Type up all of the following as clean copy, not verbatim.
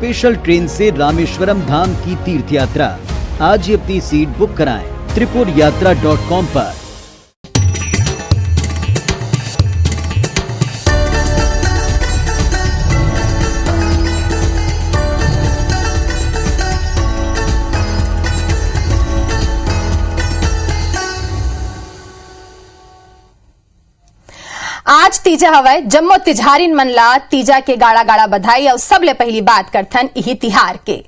Special train से रामेश्वरम धाम की तीर्थ यात्रा। आज ही अपनी सीट बुक कराएं त्रिपुरयात्रा.com पर। आज तीजा हवय जम्मो तिजहारीन मन ला तीजा के गाड़ा गाड़ा बधाई और सबले पहली बात करथन यही तिहार के।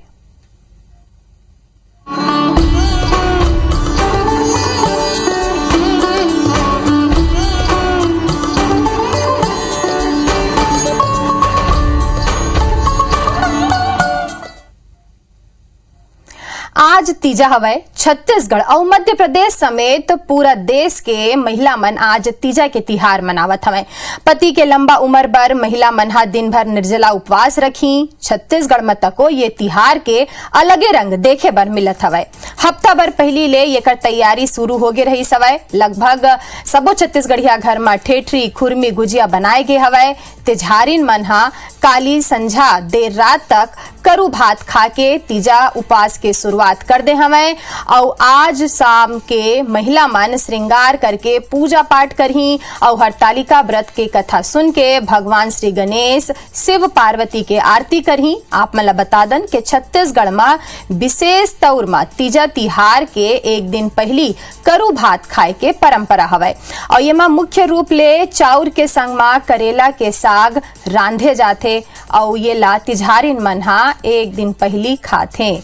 आज तीजा हवय छत्तीसगढ़ और मध्य प्रदेश समेत पूरा देश के महिला मन आज तीजा के तिहार मनावत हवय। पति के लंबा उम्र बर महिला मन हा दिन भर निर्जला उपवास रखी। छत्तीसगढ़ में तको ये तिहार के अलगे रंग देखे बर मिलत हवय। हफ्ता भर पहली ले एकर तैयारी शुरू हो गे रही सवय। लगभग सबो छत्तीसगढ़िया घर में ठेठरी खुरमी गुजिया बनाए गे हवय। तिजहारीन मन हा काली संझा देर रात तक करू भात खा के तीजा उपवास के शुरुआत कर दे हवय और आज शाम के महिला मन श्रृंगार करके पूजा पाठ करही और हरतालिका व्रत के कथा सुन के भगवान श्री गणेश शिव पार्वती के आरती करही। आप मला बता दन के छत्तीसगढ़ में विशेष तौर में तीजा तिहार के एक दिन पहली करू भात खाए के परंपरा हवय और ये में मुख्य रूप ले चाउर के संग में करेला के साग रांधे जाथे और ये ला तिजहारीन मन हा एक दिन पहली खाथे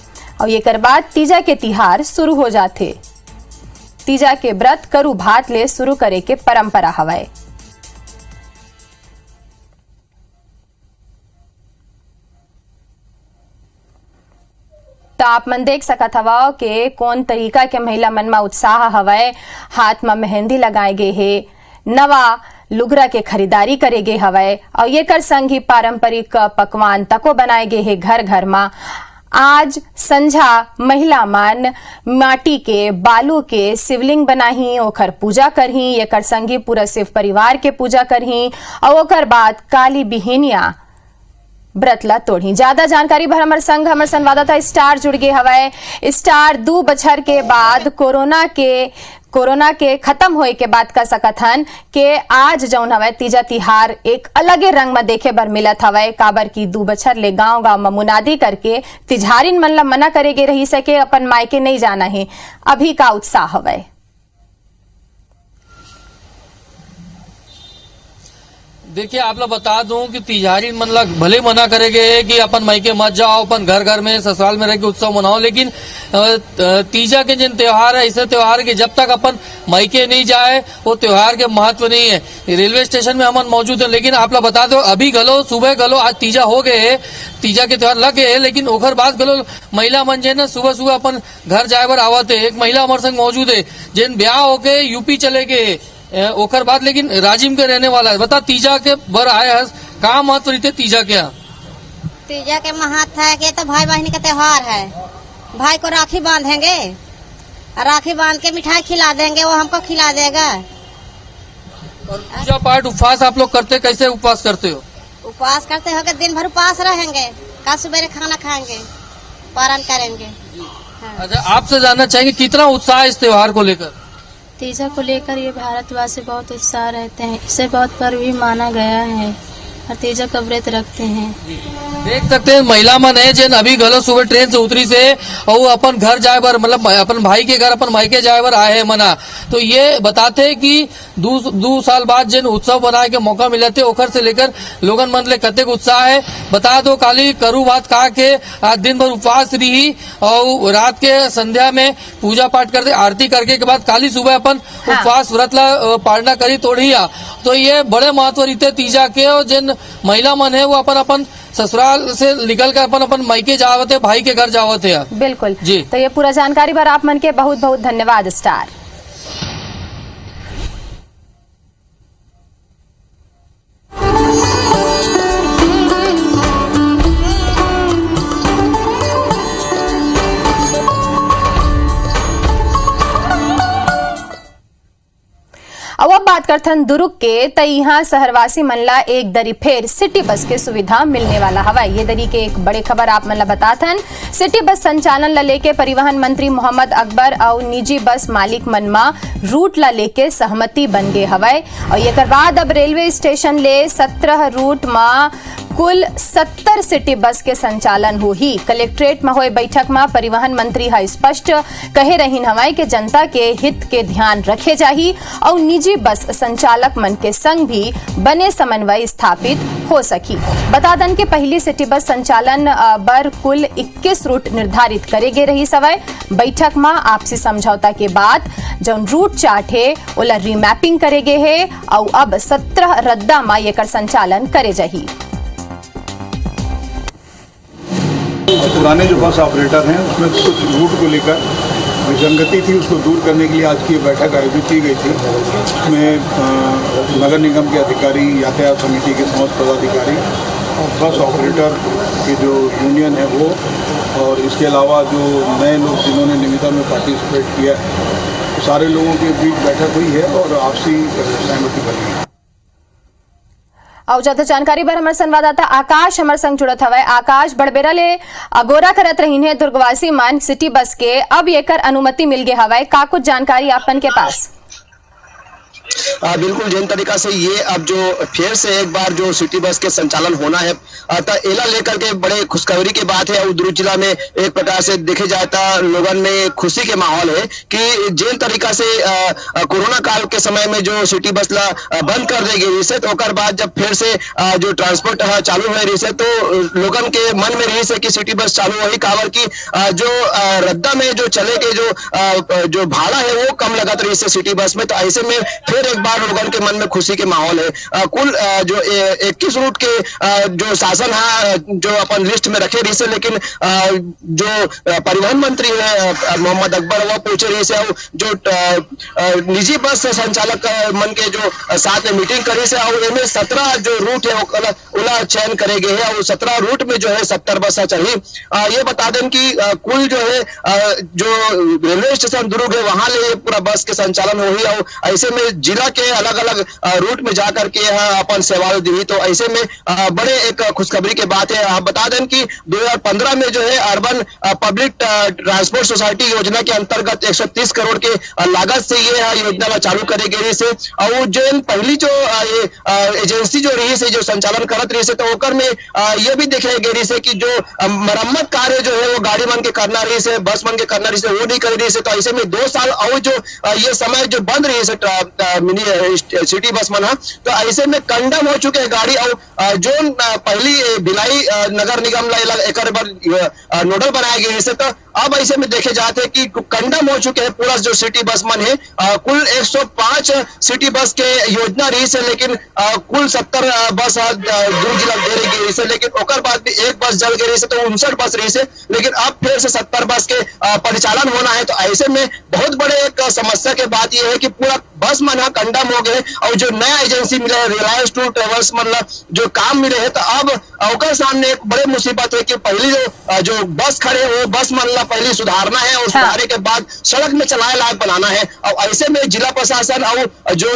और ये कर बाद तीजा के तिहार शुरू हो जाथे। तीजा के व्रत करू भात ले शुरू करे के परंपरा हवय। तो आप मन देख सकत हवा के कौन तरीका के महिला मन में उत्साह हवय। हाथ में मेहंदी लगाए गे हे, नवा लुगरा के खरीदारी करे गे हवय और ये कर संग ही पारंपरिक पकवान तको बनाए गे हे घर घर में। आज संझा महिला मन माटी के बालू के शिवलिंग बनाही, ओकर पूजा करही। ये कर संगी पूरा शिव परिवार के पूजा करही और ओकर बाद काली बिहिनिया व्रत ला तोड़ी। ज्यादा जानकारी भर हमर संग हमर संवाददाता स्टार जुड़ गए हवय। स्टार 2 बछर के बाद कोरोना के खत्म होए के बाद का सकत हन के आज जौन हवय तीजा तिहार एक अलगे रंग में देखे बर मिलत हवय। काबर की 2 बछर ले गांव में मुनादी करके तिजहारीन मन ला मना करे गे रही सके अपन मायके नहीं जाना है। अभी का उत्साह हवय? देखिए, आप लोग बता दूं कि तिजहारीन मन ला भले मना करेगे कि अपन मायके मत जाओ, अपन घर घर में ससुराल में रह के उत्सव मनाओ, लेकिन तीजा के जिन त्योहार है ऐसे त्योहार के जब तक अपन मायके नहीं जाए वो त्योहार के महत्व नहीं है। रेलवे स्टेशन में हम मौजूद है, लेकिन आप लोग बता दो अभी गलो सुबह गलो आज तीजा हो गए, तीजा के त्योहार लग गए, लेकिन ओकर बाद गलो महिला मन जे ना सुबह सुबह अपन घर जाए बर आवत है। एक महिला हमारे संग मौजूद है जिन ब्याह होके यूपी चले गए ओकर बाद, लेकिन राजिम के रहने वाला है। बता तीजा के बर आए है का महत्व रहते तीजा के? तीजा के महत्व है कि तो भाई बहनी का त्योहार है। भाई को राखी बांधेंगे, राखी बांध के मिठाई खिला देंगे, वो हमको खिला देगा। और पूजा पाठ उपवास आप लोग करते, कैसे उपवास करते हो? उपवास करते हो कि दिन भर उपवास रहेंगे, कल सुबह खाना खाएंगे, पारण करेंगे। हाँ। अच्छा, आपसे जानना चाहेंगे कितना उत्साह है इस त्योहार को लेकर? तीजा को लेकर ये भारतवासी बहुत उत्साह रहते हैं। इसे बहुत पर्व भी माना गया है और तीजा का व्रत रखते हैं। देख सकते हैं महिला मन है जिन अभी गलो सुबह ट्रेन से उतरी से और वो अपन घर जाए बर मतलब अपन भाई के घर अपन मायके जाए बर आए है मना। तो ये बताते हैं कि 2 साल बाद जिन उत्सव बनाए के मौका मिले थे ओखर से लेकर लोगन मन ले कतेक उत्साह है। बता दो काली करू बात कहा के आज दिन भर उपवास रही और रात के संध्या में पूजा पाठ करते आरती करके के बाद काली सुबह अपन उपवास व्रत ला पालना करी तोड़िया। तो ये बड़े महत्व रहते तीजा के और जिन महिला मन है वो अपन ससुराल से निकल कर अपन मायके जावत है, भाई के घर जावत है। बिल्कुल जी। तो ये पूरा जानकारी पर आप मन के बहुत बहुत धन्यवाद स्टार। अब बात करथन दुर्ग के त यहाँ शहरवासी मन ला एक दरी फेर सिटी बस के सुविधा मिलने वाला हवा। ये दरी के एक बड़े खबर आप मन ला बताथन। सिटी बस संचालन ला लेके परिवहन मंत्री मोहम्मद अकबर और निजी बस मालिक मनमा रूट ला लेके सहमति बन गए हवाए और ये बाद अब रेलवे स्टेशन ले 17 रूट में कुल 70 सिटी बस के संचालन होही। कलेक्ट्रेट में हुए बैठक में परिवहन मंत्री है स्पष्ट कहे रहीन हवाई के जनता के हित के ध्यान रखे जाही और निजी बस संचालक मन के संग भी बने समन्वय स्थापित हो सकी। बता दन के पहली सिटी बस संचालन बर कुल 21 रूट निर्धारित करे गे रही सवय। बैठक में आपसी समझौता के बाद जौन रूट चार्ट है ओला रीमैपिंग करे गे है और अब 17 रद्दा में एकर संचालन करे जाही। पुराने जो बस ऑपरेटर हैं उसमें कुछ रूट को लेकर विसंगति थी, उसको दूर करने के लिए आज की बैठक आयोजित की गई थी। उसमें नगर निगम के अधिकारी, यातायात समिति के समस्त पदाधिकारी और बस ऑपरेटर की जो यूनियन है वो, और इसके अलावा जो नए लोग जिन्होंने निविदा में पार्टिसिपेट किया, सारे लोगों के बीच बैठक हुई है और आपसी सहमति बनी है। और ज्यादा जानकारी पर हमारे संवाददाता आकाश हमारे संग जुड़त हवे। आकाश, बड़बेरा ले अगोरा करत रहीन है दुर्गवासी मान सिटी बस के, अब एकर अनुमति मिल गए हवे, का कुछ जानकारी आपन के पास? बिल्कुल जिन तरीका से ये अब जो फिर से एक बार जो सिटी बस के संचालन होना है एला लेकर के बड़े खुशखबरी की बात है। और दुर्ग जिला में एक प्रकार से देखे जाए तो लोगन में खुशी के माहौल है कि जिन तरीका से कोरोना काल के समय में जो सिटी बस ला बंद कर दी गई से, तो ओकर बाद जब फिर से जो ट्रांसपोर्ट चालू हो रही से, तो लोगन के मन में रही से कि सिटी बस चालू हो ही कावर की जो रद्दा में जो चले के जो भाड़ा है वो कम लगत रही से सिटी बस में। तो ऐसे में फिर एक बार लोगों के मन में खुशी के माहौल है। कुल जो 21 रूट के जो शासन है जो अपन लिस्ट में रखे रही से, लेकिन जो परिवहन मंत्री है मोहम्मद अकबर वो पूछे रही से, जो निजी बस संचालक मन के जो साथ में मीटिंग करी से, और इनमें 17 जो रूट है उला चयन करे गए हैं और 17 रूट में जो है 70 बस चाहिए। ये बता दें कि कुल जो है जो रेलवे स्टेशन दुर्ग है वहां ले पूरा बस के संचालन हो ही, और ऐसे में जिला के अलग अलग रूट में जाकर के यहाँ अपन सेवाएं दी। तो ऐसे में बड़े एक खुशखबरी की बात है। आप बता दें कि 2015 में जो है अर्बन पब्लिक ट्रांसपोर्ट सोसाइटी योजना के अंतर्गत 130 करोड़ के लागत से ये योजना चालू करे गई से, और जो पहली जो एजेंसी जो रही से जो संचालन करत रही से, तो ओकर में ये भी देखे गई से कि जो मरम्मत कार्य जो है वो गाड़ी मन के करना रही से, बस मन के करना रही से, वो नहीं कर रही से। तो ऐसे में 2 साल और जो ये समय जो बंद रही से मिनी सिटी बस मन, तो ऐसे में कंडम हो चुके हैं गाड़ी। और जो पहली भिलाई नगर निगम एक नोडल बनाया गया है, तो अब ऐसे में देखे जाते हैं कि कंडम हो चुके हैं पूरा जो सिटी बस मन है। कुल 105 सिटी बस के योजना रही से, लेकिन कुल 70 बस दुर्ग जिला दे रही है, लेकिन ओकर बाद भी एक बस जल गई से, तो 59 बस रही से, लेकिन अब फिर से 70 बस के परिचालन होना है। तो ऐसे में बहुत बड़े एक समस्या की बात यह है कि पूरा बस मन कंडम हो गए, और जो नया एजेंसी मिले रिलायंस टूर ट्रेवल्स मतलब जो काम मिले है, तो अब ओकर सामने एक बड़े मुसीबत है कि पहली जो बस खड़े वो बस मन पहले सुधारना है और सुधारने के बाद सड़क में चलाए लायक बनाना है। और ऐसे में जिला प्रशासन और जो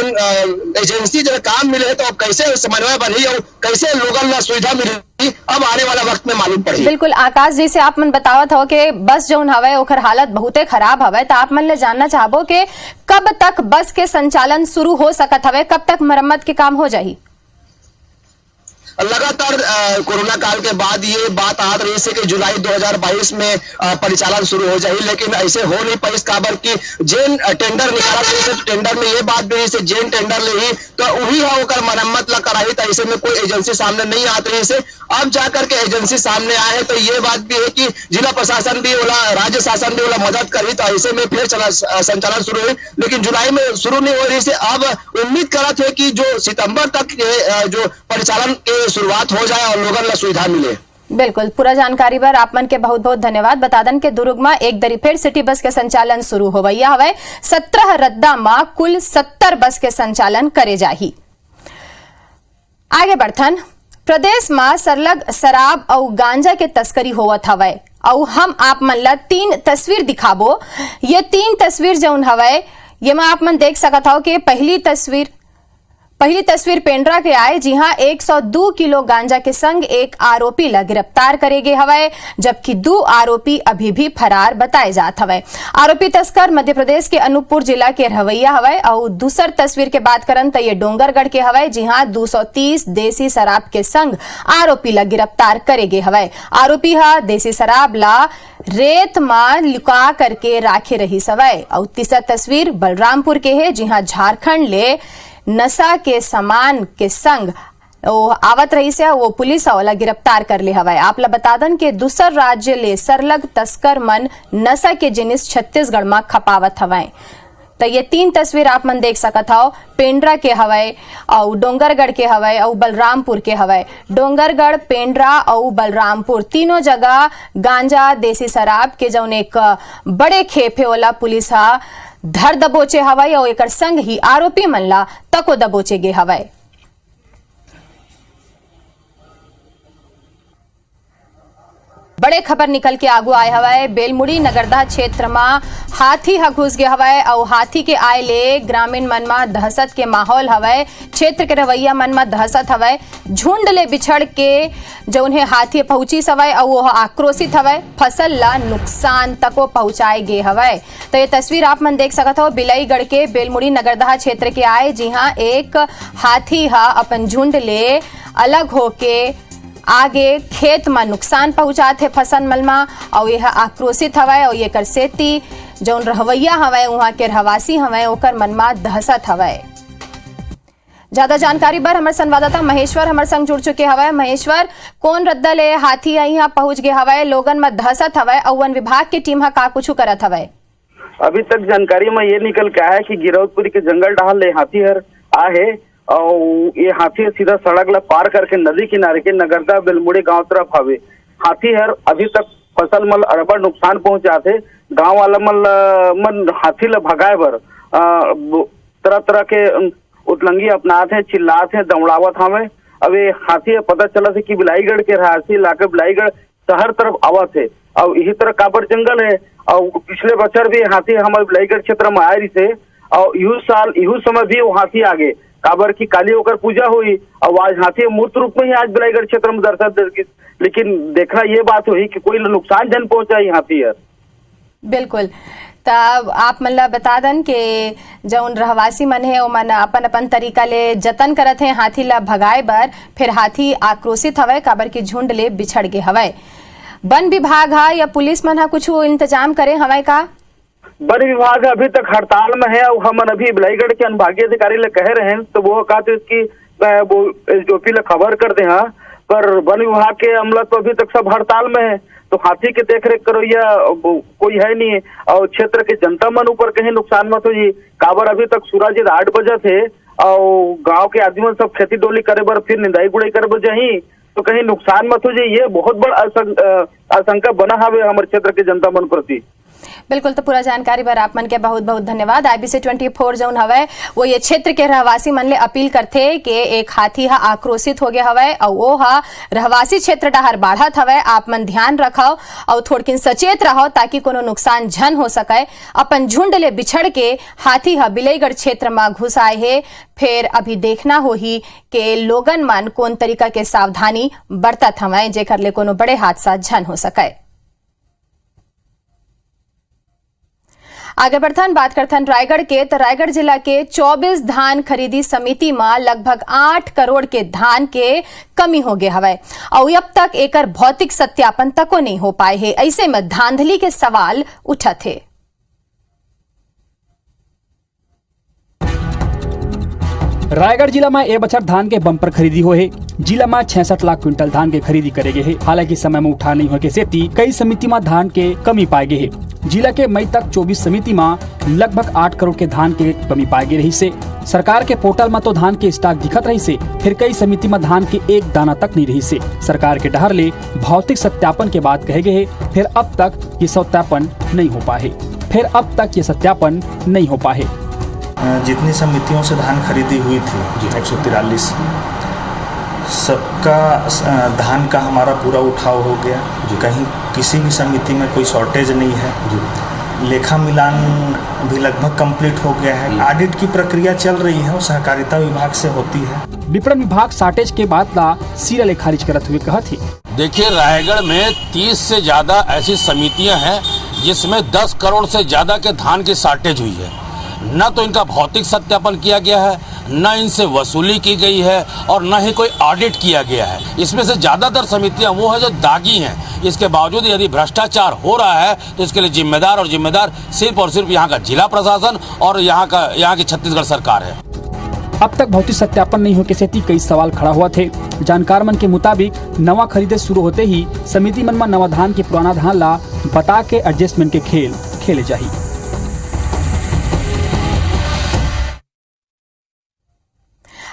एजेंसी जो काम मिले है, तो अब कैसे समन्वय बनी और कैसे लोगों को सुविधा मिली, अब आने वाला वक्त में मालूम पड़ेगी। बिल्कुल आकाश जी से आप मन बतावत हो कि बस जो हवे ओकर हालत बहुते खराब हवे, तो आप मन ले जानना चाहबो कि कब तक बस के संचालन शुरू हो सकत हवे, कब तक मरम्मत के काम हो जाही? लगातार कोरोना काल के बाद ये बात आ रही है कि जुलाई 2022 में परिचालन शुरू हो जाए, लेकिन ऐसे हो नहीं पाई। काबर की जेन टेंडर निकाला रही से, टेंडर में ये बात भी रही से जेन टेंडर ले ही तो वही है ओकर मरम्मत ला कराई, तो ऐसे में कोई एजेंसी सामने नहीं आती रही से। अब जाकर के एजेंसी सामने आए हैं, तो ये बात भी है कि जिला प्रशासन भी वाला राज्य शासन भी वाला मदद करी, तो ऐसे में फिर संचालन शुरू हुई, लेकिन जुलाई में शुरू नहीं हो रही से। अब उम्मीद करते हैं कि जो सितंबर तक जो परिचालन के शुरुआत हो जाए और लोगों को सुविधा मिले। बिल्कुल, पूरा जानकारी पर आप मन के बहुत बहुत धन्यवाद। बता दें कि दुर्ग में एक दरी फिर सिटी बस के संचालन शुरू हो गया हवे। 17 रद्दा में कुल 70 बस के संचालन करे जाही। आगे बढ़थन, प्रदेश में सरलग शराब और गांजा के तस्करी होवत हवे, और हम आप मन ला 3 तस्वीर दिखाबो। ये 3 तस्वीर जौन हवे ये में आप मन देख सकत हो कि पहली तस्वीर पहली तस्वीर पेंड्रा के आए जी हां 102 किलो गांजा के संग एक आरोपी ला गिरफ्तार करे गए हवाए, जबकि 2 आरोपी अभी भी फरार बताए जात हवाए। आरोपी तस्कर मध्य प्रदेश के अनूपपुर जिला के रवैया हवाए। और दूसर तस्वीर के बात करन तो ये डोंगरगढ़ के हवाए जी हां 230 देसी शराब के संग आरोपी ला गिरफ्तार करे गए हवाए। आरोपी हा देसी शराब ला रेत में लुका करके राखे रही सवाए। और तीसरा तस्वीर बलरामपुर के है जी हां झारखंड ले नशा के सामान के संग वो आवत रही से वो पुलिस वाला गिरफ्तार कर ले हवाए। आप ला बता दन के दूसर राज्य ले सरलग तस्कर मन नशा के जिनिस छत्तीसगढ़ में खपावत हवाए। तो ये 3 तस्वीर आप मन देख सकत हो, पेंड्रा के हवाए और डोंगरगढ़ के हवाए और बलरामपुर के हवाए। डोंगरगढ़, पेंड्रा और बलरामपुर तीनों जगह गांजा देसी शराब के जौन एक बड़े खेपे वाला पुलिस हा धर दबोचे हवाई और एक संग ही आरोपी मन ला तको दबोचे गे हवाई। बड़े खबर निकल के आगू आए हवाए। बेलमुड़ी नगरदा क्षेत्र में हाथी ह घुस गए हवाए और हाथी के आए ले ग्रामीण मन में दहशत के माहौल हवाए। क्षेत्र के रवैया मन में दहशत हवाए। झुंड ले बिछड़ के जो उन्हें हाथी पहुंची सवाए और वो आक्रोशित हवाए, फसल ला नुकसान तको पहुंचाए गए हवाए। तो ये तस्वीर आप मन देख सकत हो बिलाईगढ़ के बेलमुड़ी नगरदा क्षेत्र के आए जी हाँ एक हाथी हा अपन झुंड ले अलग होके आगे खेत में नुकसान पहुंचाते फसल मल में और यह आक्रोशित हवाए। और ये कर सेती जौन रहवैया हवाए वहां के रहवासी हवाए ओकर मन में दहशत हवाए। ज्यादा जानकारी पर हमारे संवाददाता महेश्वर हमारे संग जुड़ चुके हवाए। महेश्वर, कौन रद्दा ले हाथी यहाँ पहुंच गए हवाए, लोगन में दहशत हवाए और वन विभाग की टीम का कुछ करत हवाए? अभी तक जानकारी में ये निकल के आया है कि गिरौदपुरी के जंगल डहाल ले हाथी हर आहे और ये हाथी सीधा सड़क ला पार करके नदी किनारे के नगरदा बेलमुड़ी गांव तरफ आवे। हाथी हर अभी तक फसल मल अड़बड़ नुकसान पहुंचाते। गांव वाला मन हाथी ला भगाए बर तरह तरह के उतलंगी अपनाते हैं, चिल्लाते हैं, दौड़ावत हमें। अब ये हाथी पता चला से कि बिलाईगढ़ के रहायशी इलाके बिलाईगढ़ शहर तरफ आवत है और यही तरह काबर जंगल है। और पिछले बचर भी हाथी हमारे बिलाईगढ़ क्षेत्र में आए रही से और यू समय भी वो हाथी आगे काबर की काली होकर पूजा हुई और आज हाथी मूर्त रूप में ही आज बिलाईगढ़ क्षेत्र में दर्शन दे। लेकिन देखना ये बात हुई कि कोई नुकसान जन पहुंचा हाथी है। बिल्कुल, तब आप मतलब बता दन के जौन रहवासी मन है वो मन अपन अपन तरीका ले जतन करत है हाथी ला भगाए बर, फिर हाथी आक्रोशित हवाए काबर की झुंड ले बिछड़ गए हवाए। वन विभाग हा या पुलिस मन हा कुछ इंतजाम करे हवाए का? वन विभाग अभी तक हड़ताल में है और हम अभी बिलाईगढ़ के अनुभागीय अधिकारी ले कह रहे हैं तो वो कहते इसकी वो एसडीओपी ले खबर कर दे। हाँ, पर वन विभाग के अमला तो अभी तक सब हड़ताल में है तो हाथी के देख रेख करो या कोई है नहीं और क्षेत्र के जनता मन ऊपर कहीं नुकसान मत हो जी। काबर अभी तक सूरज 8 बजे थे और गांव के आदमी सब खेती डोली करे बर फिर निंदाई गुड़ाई करे बर जाही तो कहीं नुकसान मत हो जाए। ये बहुत बड़ा आशंका बना हवे हमारे क्षेत्र के जनता मन प्रति। बिल्कुल, तो पूरा जानकारी पर आप मन के बहुत बहुत धन्यवाद। IBC 24 जौन हवे वो ये क्षेत्र के रहवासी मन ले अपील करथे कि एक हाथी हा आक्रोशित हो गया हवे और वो हा रहवासी क्षेत्र डहर बाढ़त हवे। आप मन ध्यान रखो और थोड़किन सचेत रहो ताकि कोनो नुकसान झन हो सके। अपन झुंड ले बिछड़ के हाथी हा बिलाईगढ़ क्षेत्र में घुस आए है। फिर अभी देखना होही कि लोगन मन कौन तरीका के सावधानी बरतत हवे जेकर ले कोनो बड़े हादसा झन हो सके। आगे बढ़थन बात करथन रायगढ़ के, तो रायगढ़ जिला के 24 धान खरीदी समिति में लगभग 8 करोड़ के धान के कमी हो गए हवे और अब तक एकर भौतिक सत्यापन तको नहीं हो पाए है। ऐसे में धांधली के सवाल उठत है। रायगढ़ जिला में ए बछर धान के बम्पर खरीदी हो है। जिला में 66 लाख क्विंटल धान के खरीदी करे गए है। हालांकि समय में उठा नहीं हो के सेती कई समिति में धान के कमी पाए गए है। जिला के मई तक 24 समिति में लगभग 8 करोड़ के धान के कमी पाए गए रही से। सरकार के पोर्टल में तो धान के स्टॉक दिखत रही से, फिर कई समिति में धान के एक दाना तक नहीं रही से। सरकार के डहर ले भौतिक सत्यापन के बात कहे गए है, फिर अब तक ये सत्यापन नहीं हो पाए। जितनी समितियों से धान खरीदी हुई थी 143 सबका धान का हमारा पूरा उठाव हो गया। कहीं किसी भी समिति में कोई शॉर्टेज नहीं है। लेखा मिलान भी लगभग कंप्लीट हो गया है। ऑडिट की प्रक्रिया चल रही है, वो सहकारिता विभाग से होती है। विपणन विभाग शार्टेज के बाद ला सीरियल खारिज करते हुए कहा थी। देखिए, रायगढ़ में 30 से ज्यादा ऐसी समितियां हैं जिसमें 10 करोड़ से ज्यादा के धान की शार्टेज हुई है। न तो इनका भौतिक सत्यापन किया गया है, न इनसे वसूली की गई है और न ही कोई ऑडिट किया गया है। इसमें से ज्यादातर समितियां वो है जो दागी हैं। इसके बावजूद यदि भ्रष्टाचार हो रहा है तो इसके लिए जिम्मेदार सिर्फ और सिर्फ यहाँ का जिला प्रशासन और यहाँ की छत्तीसगढ़ सरकार है। अब तक भौतिक सत्यापन नहीं होने से कई सवाल खड़ा हुआ थे। जानकार मन के मुताबिक नवा खरीदे शुरू होते ही समिति मन में नवा धान के पुराना धान ला बता के एडजस्टमेंट के खेल खेले जाही।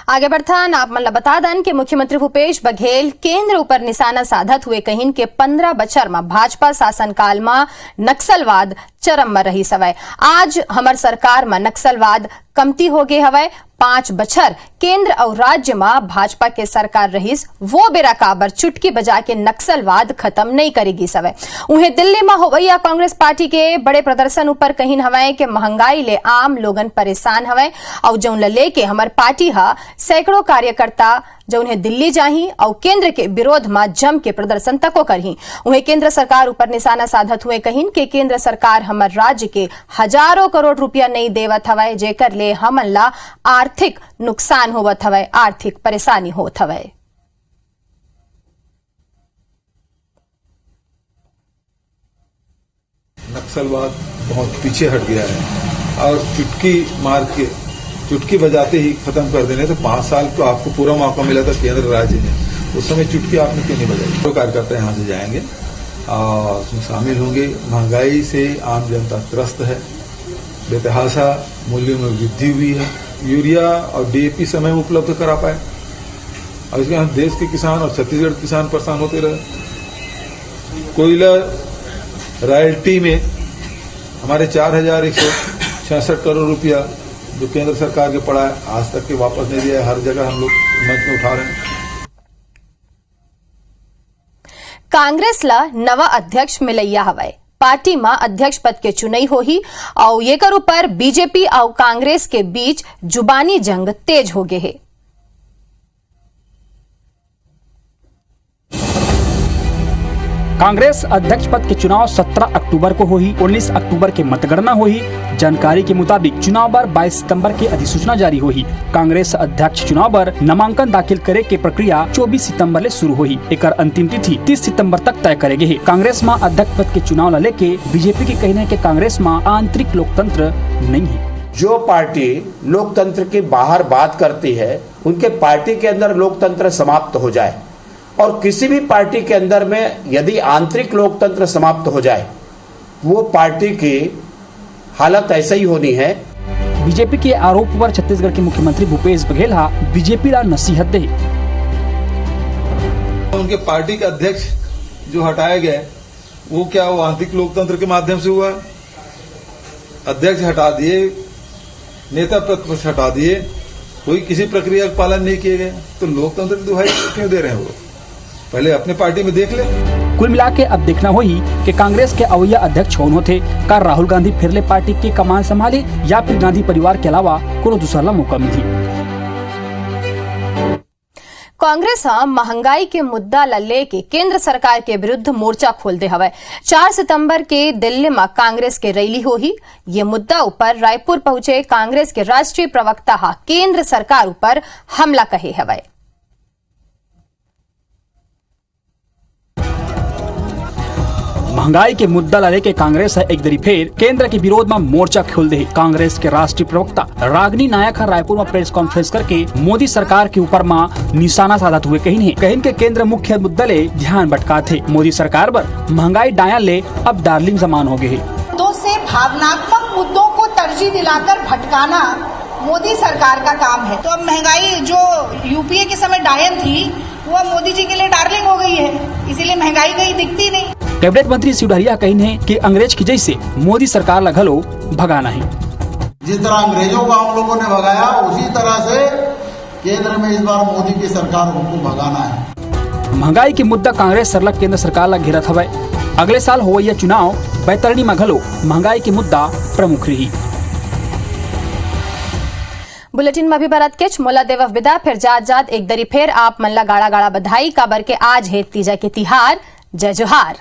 आगे बढ़थन आप मन ला बता दन कि मुख्यमंत्री भूपेश बघेल केंद्र ऊपर निशाना साधत हुए कहिन के 15 बछर में भाजपा शासनकाल में नक्सलवाद चरम में रही सवय। आज हमार सरकार में नक्सलवाद कमती हो गए हवय। 5 बछर केंद्र और राज्य में भाजपा के सरकार रहीस, वो बेरा काबर चुटकी बजा के नक्सलवाद खत्म नहीं करेगी सवय। उन्हें दिल्ली में होवैया कांग्रेस पार्टी के बड़े प्रदर्शन ऊपर कहिन हवय कि महंगाई ले आम लोगन परेशान हवय और जौन लेके हमार पार्टी हा सैकड़ों कार्यकर्ता जो उन्हें दिल्ली जाही और केंद्र के विरोध में जम के प्रदर्शन तको करही। उन्हें केंद्र सरकार ऊपर निशाना साधत हुए कहिन कि केंद्र सरकार हमार राज्य के हजारों करोड़ रुपया नहीं देवत हवय, जेकर ले हमन ला आर्थिक नुकसान होवत हवय, आर्थिक परेशानी होत हवय। नक्सलवाद बहुत पीछे हट गया है और चुटकी बजाते ही खत्म कर देने। तो 5 साल तो आपको पूरा मौका मिला था केंद्र राज्य ने, उस समय चुटकी आपने क्यों नहीं बजाई? तो कार्यकर्ता यहाँ से जाएंगे और उसमें शामिल होंगे। महंगाई से आम जनता त्रस्त है, बेतहाशा मूल्यों में वृद्धि हुई है। यूरिया और डीएपी समय में उपलब्ध करा पाए और इसके हम देश के किसान और छत्तीसगढ़ के किसान परेशान होते रहे। कोयला रॉयल्टी में हमारे 4,166 करोड़ रुपया जो केंद्र सरकार के पड़ा है, आज तक के वापस नहीं दिया है। हर जगह हम लोग मंच में उठा रहे हैं। कांग्रेस ला नवा अध्यक्ष मिलैया हवय। पार्टी में अध्यक्ष पद के चुनाई होही और ये कर ऊपर बीजेपी और कांग्रेस के बीच जुबानी जंग तेज हो गए है। कांग्रेस अध्यक्ष पद के चुनाव 17 अक्टूबर को होही। 19 अक्टूबर के मतगणना होही। जानकारी के मुताबिक चुनाव पर 22 सितंबर के अधिसूचना जारी होही। कांग्रेस अध्यक्ष चुनाव पर नामांकन दाखिल करे के प्रक्रिया 24 सितंबर ले शुरू होही। एकर अंतिम तिथि 30 सितंबर तक तय करेगे है। कांग्रेस में अध्यक्ष पद के चुनाव ला लेके बीजेपी के कहना है कि कांग्रेस में आंतरिक लोकतंत्र नहीं है। जो पार्टी लोकतंत्र के बाहर बात करती है, उनके पार्टी के अंदर लोकतंत्र समाप्त हो जाए और किसी भी पार्टी के अंदर में यदि आंतरिक लोकतंत्र समाप्त हो जाए, वो पार्टी की हालत ऐसा ही होनी है। बीजेपी के आरोप पर छत्तीसगढ़ के मुख्यमंत्री भूपेश बघेल बीजेपी ला नसीहत दे। उनके पार्टी के अध्यक्ष जो हटाए गए वो क्या वो आंतरिक लोकतंत्र के माध्यम से हुआ? अध्यक्ष हटा दिए, नेता प्रतिपक्ष हटा दिए, कोई किसी प्रक्रिया का पालन नहीं किए गए, तो लोकतंत्र की दुहाई क्यों दे रहे हैं? वो पहले अपने पार्टी में देख ले। कुल मिला के अब देखना होई कि कांग्रेस के अवैया अध्यक्ष कौन होते। का राहुल गांधी फिर ले पार्टी के कमान संभाले या फिर गांधी परिवार के अलावा कोनो दूसरा मौका मिली? कांग्रेस महंगाई के मुद्दा ला लेके केंद्र सरकार के विरुद्ध मोर्चा खोल दे हवय। 4 सितंबर के दिल्ली में कांग्रेस के रैली होही। ये मुद्दा ऊपर रायपुर पहुंचे कांग्रेस के राष्ट्रीय प्रवक्ता केंद्र सरकार ऊपर हमला कहे हवय। महंगाई के मुद्दा ला लेके कांग्रेस एक दरी फेर केंद्र के विरोध में मोर्चा खोल दे। कांग्रेस के राष्ट्रीय प्रवक्ता रागिनी नायक रायपुर में प्रेस कॉन्फ्रेंस करके मोदी सरकार के ऊपर में निशाना साधत हुए कहिन के केंद्र मुख्य मुद्दा ले ध्यान भटका थे। मोदी सरकार पर महंगाई डायन ले अब डार्लिंग समान हो गए। मुद्दों से भावनात्मक मुद्दों को तरजीह दिलाकर भटकाना मोदी सरकार का काम है। तो अब महंगाई जो यूपीए के समय डायन थी वो मोदी जी के लिए डार्लिंग हो गई है, इसीलिए महंगाई कहीं दिखती नहीं। कैबिनेट मंत्री शिवडहरिया कहिन है कि अंग्रेज की जैसे मोदी सरकार ला घलो भगाना है। जिस तरह अंग्रेजों को हम लोगों ने भगाया, उसी तरह से केंद्र में इस बार मोदी की सरकार को भगाना है। महंगाई के मुद्दा कांग्रेस सरलग केंद्र सरकार ला घेरत हवय। अगले साल होइया चुनाव बैतरणी में घलो महंगाई के मुद्दा प्रमुख रही। बुलेटिन में भी बरत के मोला देव विदा फिर जात एक दरी फिर आप मन ला गाड़ा गाड़ा बधाई काबर के आज है तीजा के तिहार। जय जोहार।